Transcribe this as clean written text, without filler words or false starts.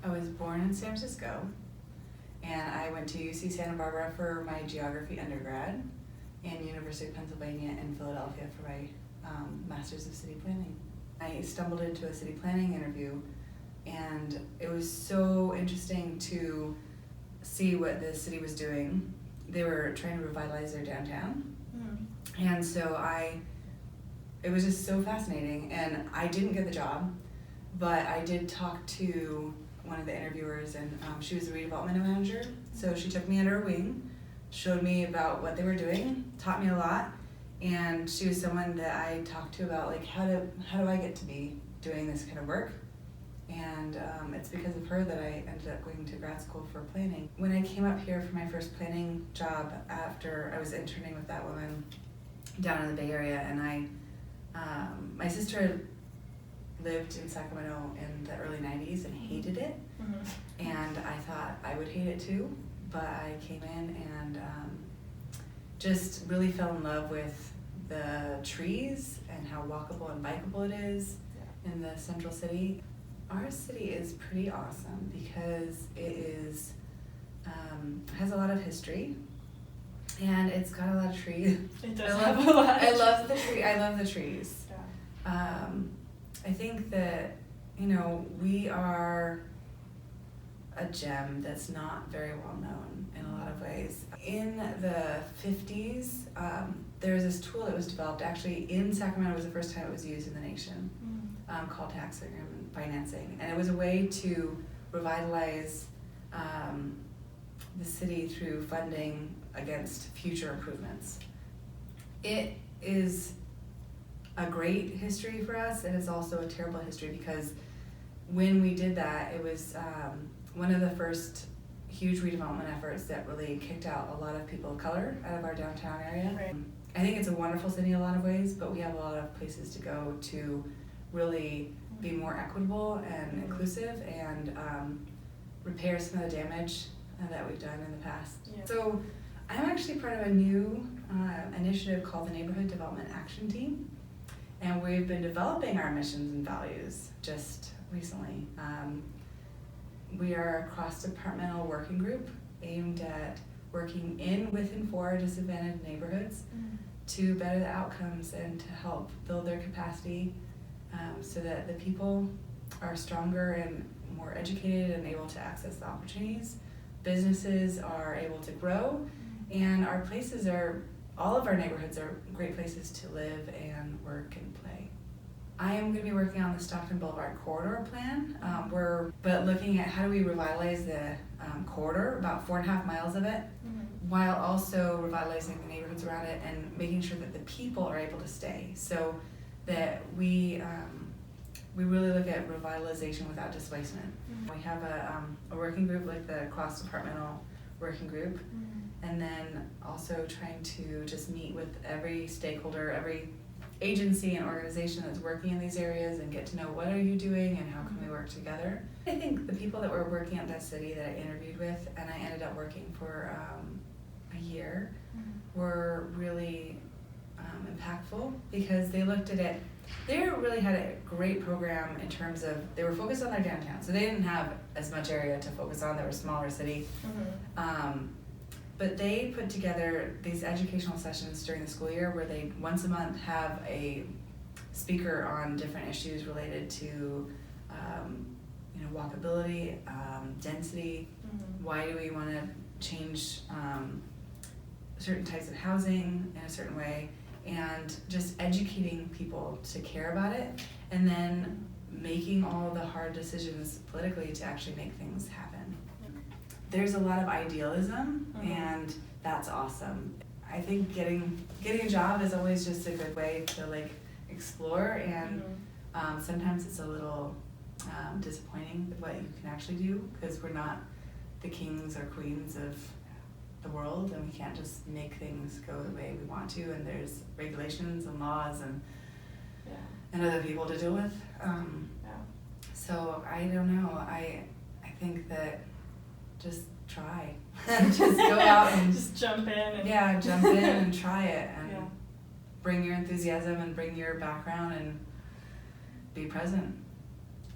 I was born in San Francisco, and I went to UC Santa Barbara for my geography undergrad, and University of Pennsylvania in Philadelphia for my Master's of City Planning. I stumbled into a city planning interview, and it was so interesting to see what the city was doing. They were trying to revitalize their downtown, and so it was just so fascinating, and I didn't get the job, but I did talk to one of the interviewers, and she was a redevelopment manager, so she took me under her wing, showed me about what they were doing, taught me a lot, and she was someone that I talked to about like how do I get to be doing this kind of work, and it's because of her that I ended up going to grad school for planning. When I came up here for my first planning job after I was interning with that woman down in the Bay Area, and my sister lived in Sacramento in the early 90s and hated it, and I thought I would hate it too, but I came in and just really fell in love with the trees and how walkable and bikeable it is in the central city. Our city is pretty awesome because it has a lot of history, and it's got a lot of trees. It does have a lot. I love the trees. Yeah. I think that, we are a gem that's not very well known in a lot of ways. In the 50s, there was this tool that was developed, actually in Sacramento. It was the first time it was used in the nation, called tax increment financing. And it was a way to revitalize the city through funding against future improvements. It is a great history for us, and it's also a terrible history because when we did that, it was one of the first huge redevelopment efforts that really kicked out a lot of people of color out of our downtown area. Right. I think it's a wonderful city in a lot of ways, but we have a lot of places to go to really be more equitable and inclusive and repair some of the damage that we've done in the past. Yeah. So I'm actually part of a new initiative called the Neighborhood Development Action Team, and we've been developing our missions and values just recently. We are a cross-departmental working group aimed at working with and for disadvantaged neighborhoods to better the outcomes and to help build their capacity so that the people are stronger and more educated and able to access the opportunities. Businesses are able to grow, and all of our neighborhoods are great places to live and work and play. I am going to be working on the Stockton Boulevard corridor plan. But looking at how do we revitalize the corridor, about 4.5 miles of it, while also revitalizing the neighborhoods around it and making sure that the people are able to stay, so that we really look at revitalization without displacement. We have a working group, like the cross-departmental working group, and then also trying to just meet with every stakeholder, every agency and organization that's working in these areas and get to know what are you doing and how can we work together. I think the people that were working at that city that I interviewed with, and I ended up working for a year, were really impactful because they looked at it. They really had a great program in terms of they were focused on their downtown, so they didn't have as much area to focus on. They were a smaller city. But they put together these educational sessions during the school year where they once a month have a speaker on different issues related to walkability, density, why do we want to change certain types of housing in a certain way, and just educating people to care about it, and then making all the hard decisions politically to actually make things happen. There's a lot of idealism, and that's awesome. I think getting a job is always just a good way to explore, and sometimes it's a little disappointing what you can actually do, because we're not the kings or queens of the world, and we can't just make things go the way we want to, and there's regulations and laws and other people to deal with. So I don't know, I think that just try. Just go out and just jump in and try it, and bring your enthusiasm and bring your background and be present.